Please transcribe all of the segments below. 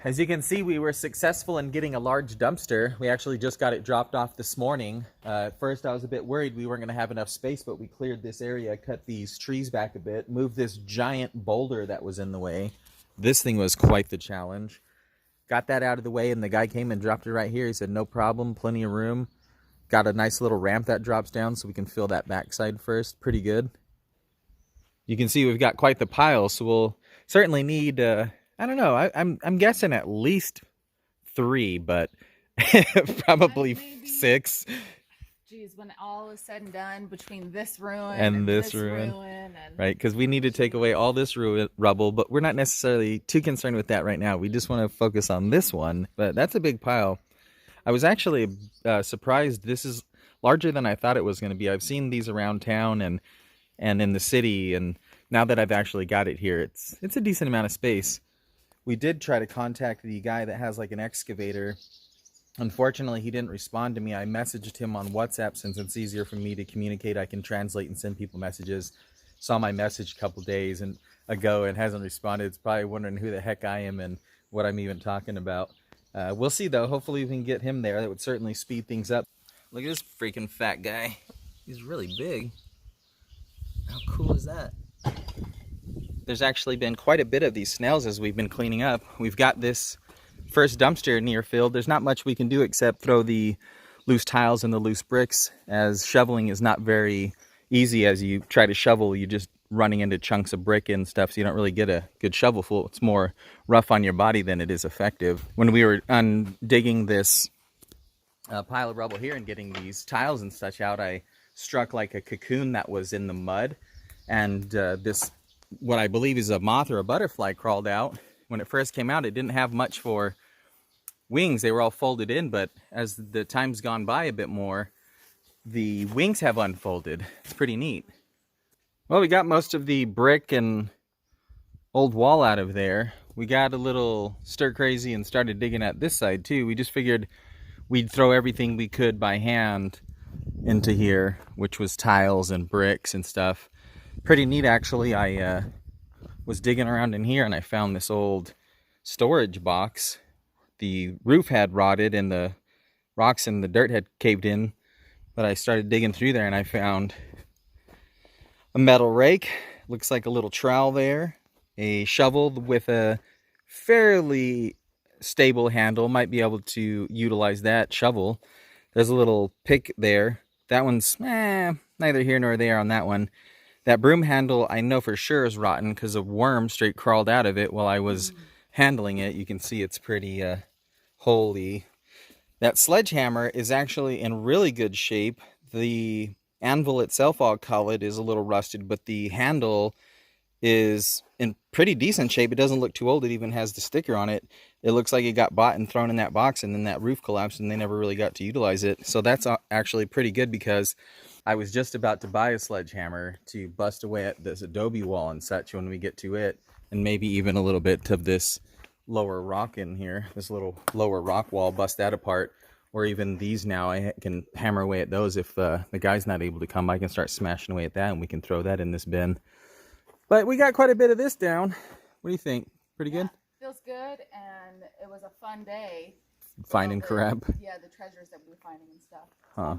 As you can see, we were successful in getting a large dumpster. We actually just got it dropped off this morning. At first I was a bit worried we weren't going to have enough space, but we cleared this area, cut these trees back a bit, moved this giant boulder that was in the way. This thing was quite the challenge. Got that out of the way, and the guy came and dropped it right here. He said, no problem, plenty of room. Got a nice little ramp that drops down so we can fill that backside first. Pretty good. You can see we've got quite the pile, so we'll certainly need... I don't know. I'm guessing at least 3, but probably 6. Geez, when all is said and done, between this ruin and this ruin right? Because we need to take away all this rubble, but we're not necessarily too concerned with that right now. We just want to focus on this one, but that's a big pile. I was actually surprised. This is larger than I thought it was going to be. I've seen these around town and in the city, and now that I've actually got it here, it's a decent amount of space. We did try to contact the guy that has like an excavator. Unfortunately, he didn't respond to me. I messaged him on WhatsApp since it's easier for me to communicate. I can translate and send people messages. Saw my message a couple days ago and hasn't responded. It's probably wondering who the heck I am and what I'm even talking about. We'll see though. Hopefully we can get him there. That would certainly speed things up. Look at this freaking fat guy. He's really big. How cool is that? There's actually been quite a bit of these snails as we've been cleaning up. We've got this first dumpster near filled. There's not much we can do except throw the loose tiles and the loose bricks, as shoveling is not very easy. As you try to shovel, you're just running into chunks of brick and stuff, so you don't really get a good shovelful. It's more rough on your body than it is effective. When we were digging this pile of rubble here and getting these tiles and such out, I struck like a cocoon that was in the mud, and this, what I believe is a moth or a butterfly, crawled out. When it first came out, it didn't have much for wings. They were all folded in, but as the time's gone by a bit more, the wings have unfolded. It's pretty neat. Well, we got most of the brick and old wall out of there. We got a little stir crazy and started digging at this side too. We just figured we'd throw everything we could by hand into here, which was tiles and bricks and stuff. Pretty neat, actually. I was digging around in here and I found this old storage box. The roof had rotted and the rocks and the dirt had caved in, but I started digging through there and I found a metal rake. Looks like a little trowel there. A shovel with a fairly stable handle. Might be able to utilize that shovel. There's a little pick there. That one's neither here nor there on that one. That broom handle I know for sure is rotten because a worm straight crawled out of it while I was handling it. You can see it's pretty holy. That sledgehammer is actually in really good shape. The anvil itself, I'll call it, is a little rusted, but the handle is in pretty decent shape. It doesn't look too old. It even has the sticker on it. It looks like it got bought and thrown in that box, and then that roof collapsed and they never really got to utilize it. So that's actually pretty good, because I was just about to buy a sledgehammer to bust away at this adobe wall and such when we get to it, and maybe even a little bit of this lower rock in here, this little lower rock wall, bust that apart. Or even these now, I can hammer away at those. If the guy's not able to come, I can start smashing away at that and we can throw that in this bin. But we got quite a bit of this down. What do you think? Pretty good? Feels good, and it was a fun day. Finding crap. Yeah, the treasures that we were finding and stuff. Huh.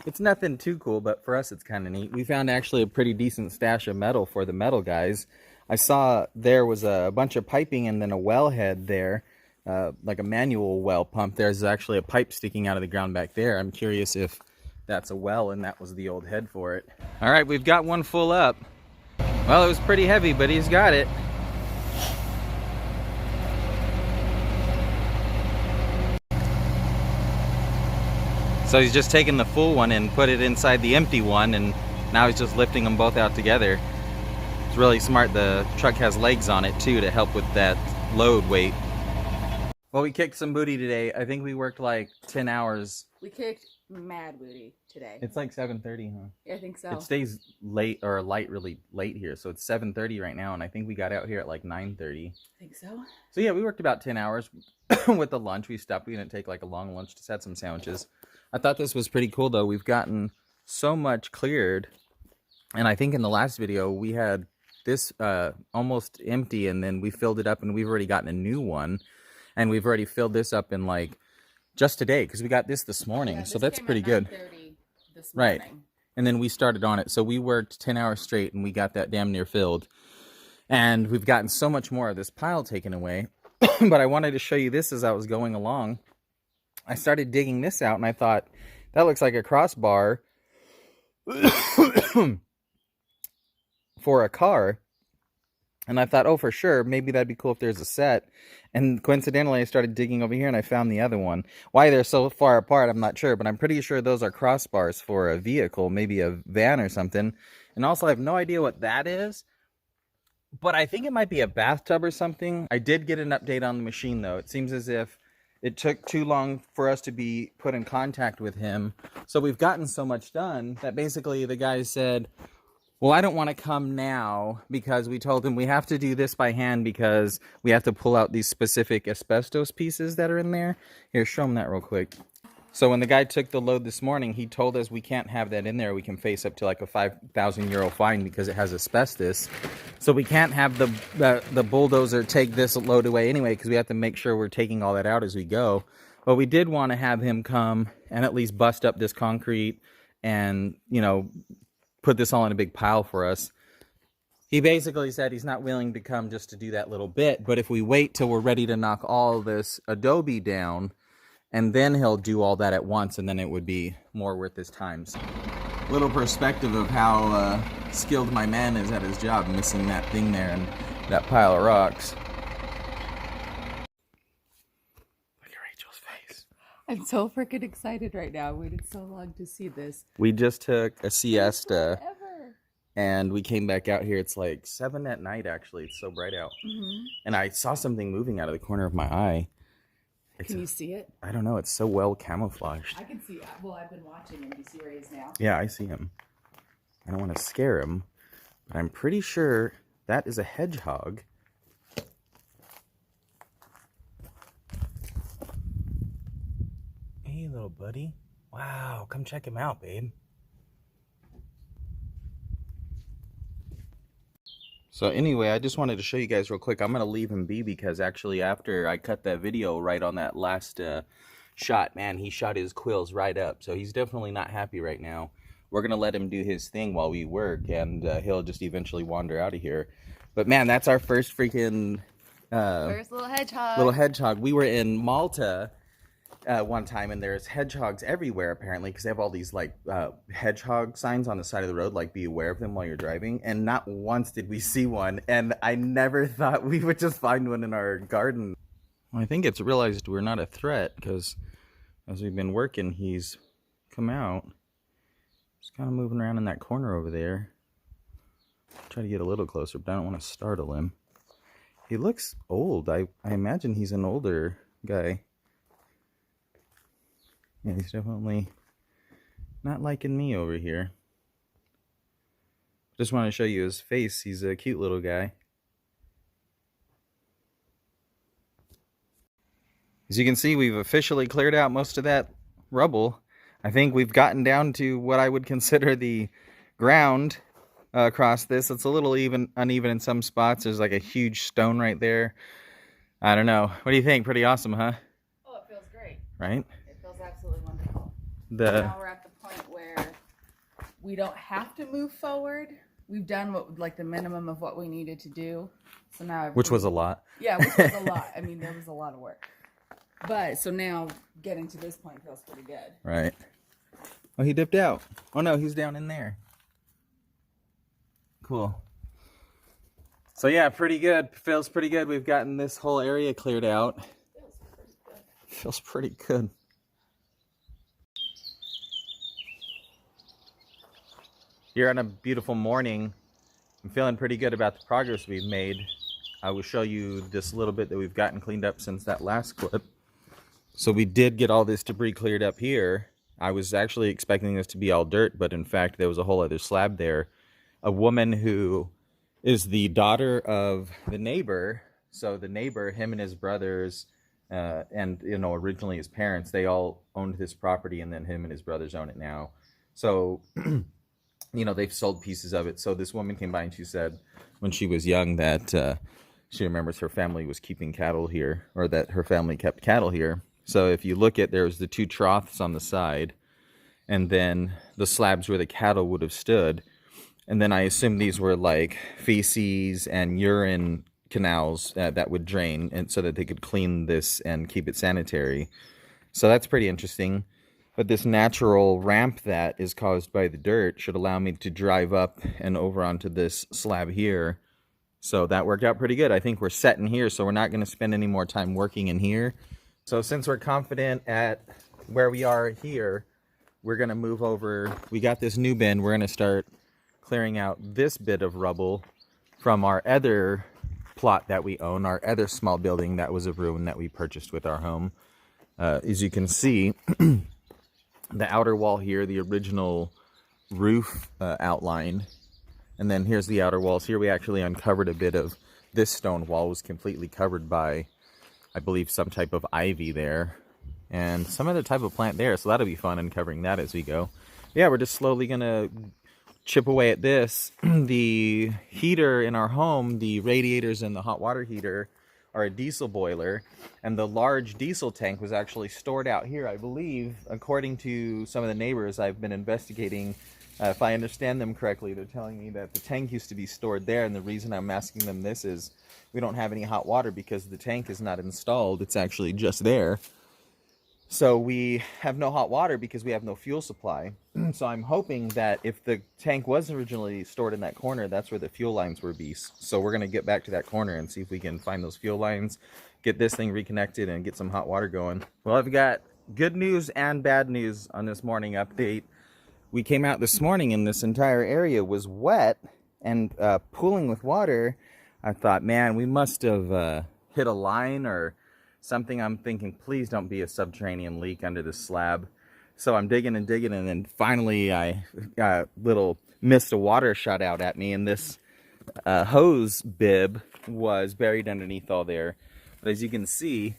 It's nothing too cool, but for us it's kind of neat. We found actually a pretty decent stash of metal for the metal guys. I saw there was a bunch of piping and then a well head there, like a manual well pump. There's actually a pipe sticking out of the ground back there. I'm curious if that's a well and that was the old head for it. All right, we've got one full up. Well, it was pretty heavy, but he's got it. So he's just taken the full one and put it inside the empty one, and now he's just lifting them both out together. It's really smart. The truck has legs on it too to help with that load weight. Well, we kicked some booty today. I think we worked like 10 hours. We kicked mad booty today. It's like 7:30, huh? Yeah, I think so. It stays late or light really late here, so it's 7:30 right now, and I think we got out here at like 9:30. I think so. So yeah, we worked about 10 hours with the lunch. We stopped. We didn't take like a long lunch. Just had some sandwiches. I thought this was pretty cool though. We've gotten so much cleared, and I think in the last video we had this almost empty, and then we filled it up, and we've already gotten a new one, and we've already filled this up in like just today because we got this morning. Yeah, so that's pretty at good. 9:30 this Right. morning. And then we started on it. So we worked 10 hours straight, and we got that damn near filled. And we've gotten so much more of this pile taken away. But I wanted to show you this as I was going along. I started digging this out, and I thought, that looks like a crossbar for a car. And I thought, oh, for sure, maybe that'd be cool if there's a set. And coincidentally, I started digging over here, and I found the other one. Why they're so far apart, I'm not sure, but I'm pretty sure those are crossbars for a vehicle, maybe a van or something. And also, I have no idea what that is, but I think it might be a bathtub or something. I did get an update on the machine, though. It seems as if it took too long for us to be put in contact with him. So we've gotten so much done that basically the guy said, well, I don't want to come now because we told him we have to do this by hand because we have to pull out these specific asbestos pieces that are in there. Here, show him that real quick. So when the guy took the load this morning, he told us we can't have that in there. We can face up to like a 5,000 euro fine because it has asbestos. So we can't have the bulldozer take this load away anyway because we have to make sure we're taking all that out as we go. But we did want to have him come and at least bust up this concrete and, you know, put this all in a big pile for us. He basically said he's not willing to come just to do that little bit, but if we wait till we're ready to knock all this adobe down, and then he'll do all that at once, and then it would be more worth his time. So, little perspective of how skilled my man is at his job, missing that thing there and that pile of rocks. Look at Rachel's face. I'm so freaking excited right now. I waited so long to see this. We just took a siesta. Forever. And we came back out here. It's like 7 at night, actually. It's so bright out. Mm-hmm. And I saw something moving out of the corner of my eye. Can you see it? I don't know. It's so well camouflaged. I can see it. Well, I've been watching him. Do you see where he is now? Yeah, I see him. I don't want to scare him, but I'm pretty sure that is a hedgehog. Hey, little buddy. Wow, come check him out, babe. So anyway, I just wanted to show you guys real quick. I'm going to leave him be because actually after I cut that video right on that last shot, man, he shot his quills right up. So he's definitely not happy right now. We're going to let him do his thing while we work, and he'll just eventually wander out of here. But man, that's our first freaking... first little hedgehog. Little hedgehog. We were in Malta one time, and there's hedgehogs everywhere apparently because they have all these like hedgehog signs on the side of the road, like be aware of them while you're driving, and not once did we see one, and I never thought we would just find one in our garden. Well, I think it's realized we're not a threat because as we've been working, he's come out. He's kind of moving around in that corner over there. Try to get a little closer, but I don't want to startle him. He looks old. I imagine he's an older guy. Yeah, he's definitely not liking me over here. Just want to show you his face. He's a cute little guy. As you can see, we've officially cleared out most of that rubble. I think we've gotten down to what I would consider the ground across this. It's a little uneven in some spots. There's like a huge stone right there. I don't know. What do you think? Pretty awesome, huh? Oh, it feels great. Right? It feels absolutely wonderful. Now we're at the point where we don't have to move forward. We've done what like the minimum of what we needed to do. So now which was a lot. Yeah, which was a lot. I mean, there was a lot of work. But so now getting to this point feels pretty good. Right. Oh, he dipped out. Oh no, he's down in there. Cool. So yeah, pretty good. Feels pretty good. We've gotten this whole area cleared out. Feels pretty good. Here on a beautiful morning, I'm feeling pretty good about the progress we've made. I will show you this little bit that we've gotten cleaned up since that last clip. So we did get all this debris cleared up here. I was actually expecting this to be all dirt, but in fact there was a whole other slab there. A woman who is the daughter of the neighbor. So the neighbor, him and his brothers, and you know, originally his parents, they all owned this property, and then him and his brothers own it now. So you know, they've sold pieces of it. So this woman came by and she said when she was young that she remembers her family was keeping cattle here, or that her family kept cattle here. So if you look at, there's the two troughs on the side, and then the slabs where the cattle would have stood. And then I assume these were like feces and urine canals that would drain, and so that they could clean this and keep it sanitary. So that's pretty interesting. But this natural ramp that is caused by the dirt should allow me to drive up and over onto this slab here. So that worked out pretty good. I think we're set in here, so we're not going to spend any more time working in here. So since we're confident at where we are here, we're going to move over. We got this new bin. We're going to start clearing out this bit of rubble from our other plot that we own, our other small building that was a ruin that we purchased with our home. As you can see, the outer wall here, the original roof outline, and then here's the outer walls. Here we actually uncovered a bit of this stone wall, was completely covered by, I believe, some type of ivy there and some other type of plant there, so that'll be fun uncovering that as we go. Yeah, we're just slowly gonna chip away at this. The heater in our home, the radiators and the hot water heater, are a diesel boiler, and the large diesel tank was actually stored out here, I believe, according to some of the neighbors I've been investigating. If I understand them correctly, they're telling me that the tank used to be stored there, and the reason I'm asking them this is we don't have any hot water because the tank is not installed. It's actually just there. So we have no hot water because we have no fuel supply. So I'm hoping that if the tank was originally stored in that corner, that's where the fuel lines were be. So we're going to get back to that corner and see if we can find those fuel lines, get this thing reconnected, and get some hot water going. Well, I've got good news and bad news on this morning update. We came out this morning and this entire area was wet and pooling with water. I thought, man, we must have hit a line or something. I'm thinking, please don't be a subterranean leak under the slab. So I'm digging and digging, and then finally I got a little mist of water shot out at me, and this hose bib was buried underneath all there. But as you can see,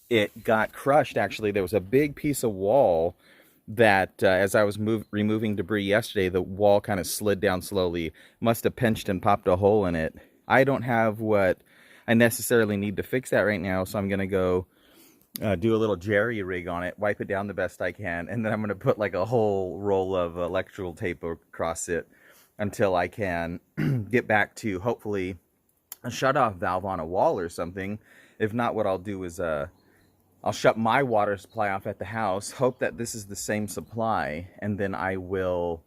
it got crushed. Actually, there was a big piece of wall that as I was removing debris yesterday, the wall kind of slid down slowly. Must have pinched and popped a hole in it. I don't have what I necessarily need to fix that right now, so I'm going to go do a little jerry rig on it, wipe it down the best I can, and then I'm going to put like a whole roll of electrical tape across it until I can get back to hopefully a shut-off valve on a wall or something. If not, what I'll do is I'll shut my water supply off at the house, hope that this is the same supply, and then I will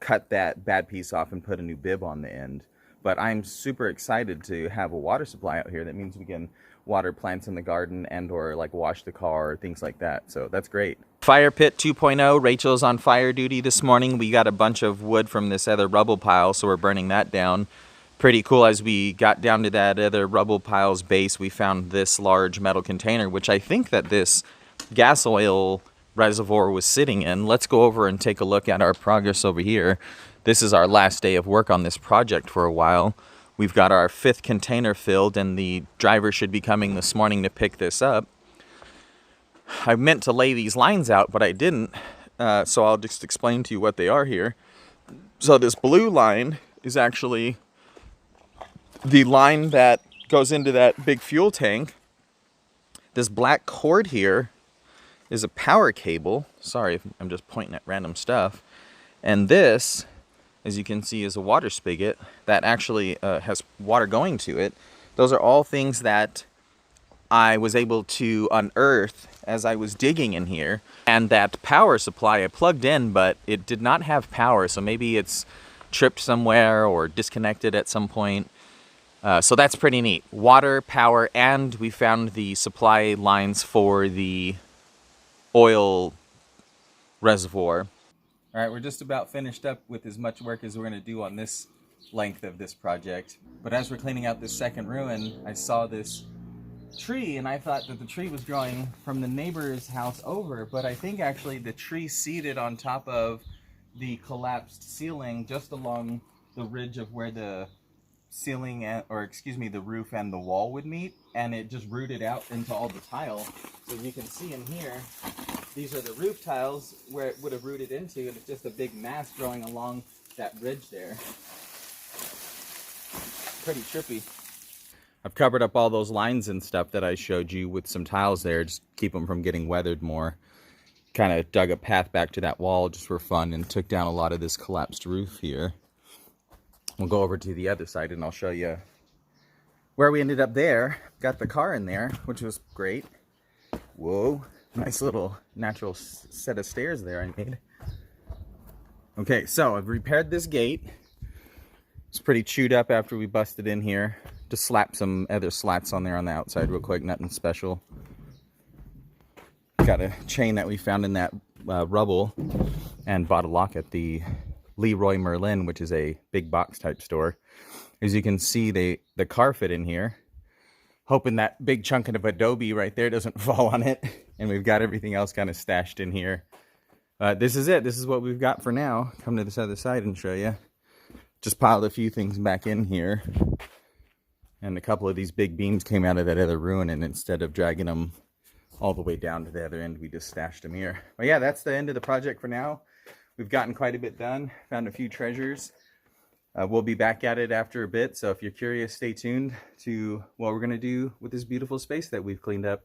cut that bad piece off and put a new bib on the end. But I'm super excited to have a water supply out here. That means we can water plants in the garden and or like wash the car or things like that. So that's great. Fire pit 2.0. Rachel's on fire duty this morning. We got a bunch of wood from this other rubble pile, so we're burning that down. Pretty cool. As we got down to that other rubble pile's base, we found this large metal container, which I think that this gas oil reservoir was sitting in. Let's go over and take a look at our progress over here. This is our last day of work on this project for a while. We've got our 5th container filled, and the driver should be coming this morning to pick this up. I meant to lay these lines out, but I didn't, so I'll just explain to you what they are here. So this blue line is actually the line that goes into that big fuel tank. This black cord here is a power cable. Sorry if I'm just pointing at random stuff. And this, as you can see, is a water spigot that actually has water going to it. Those are all things that I was able to unearth as I was digging in here. And that power supply I plugged in, but it did not have power, so maybe it's tripped somewhere or disconnected at some point. So that's pretty neat. Water, power, and we found the supply lines for the oil reservoir. All right, we're just about finished up with as much work as we're going to do on this length of this project. But as we're cleaning out this second ruin, I saw this tree, and I thought that the tree was growing from the neighbor's house over, but I think actually the tree seeded on top of the collapsed ceiling just along the ridge of where the ceiling the roof and the wall would meet, and it just rooted out into all the tile. So you can see in here, these are the roof tiles where it would have rooted into, and it's just a big mass growing along that bridge there. Pretty trippy. I've covered up all those lines and stuff that I showed you with some tiles there, just keep them from getting weathered more. Kind of dug a path back to that wall just for fun and took down a lot of this collapsed roof here. We'll go over to the other side and I'll show you where we ended up there. Got the car in there, which was great. Whoa, nice little natural set of stairs there I made. Okay, so I've repaired this gate. It's pretty chewed up after we busted in here. Just slapped some other slats on there on the outside real quick, nothing special. Got a chain that we found in that rubble and bought a lock at the Leroy Merlin, which is a big box type store. As you can see, the car fit in here. Hoping that big chunk of adobe right there doesn't fall on it. And we've got everything else kind of stashed in here. This is it. This is what we've got for now. Come to this other side and show you. Just piled a few things back in here. And a couple of these big beams came out of that other ruin, and instead of dragging them all the way down to the other end, we just stashed them here. But yeah, that's the end of the project for now. We've gotten quite a bit done. Found a few treasures. We'll be back at it after a bit. So if you're curious, stay tuned to what we're going to do with this beautiful space that we've cleaned up.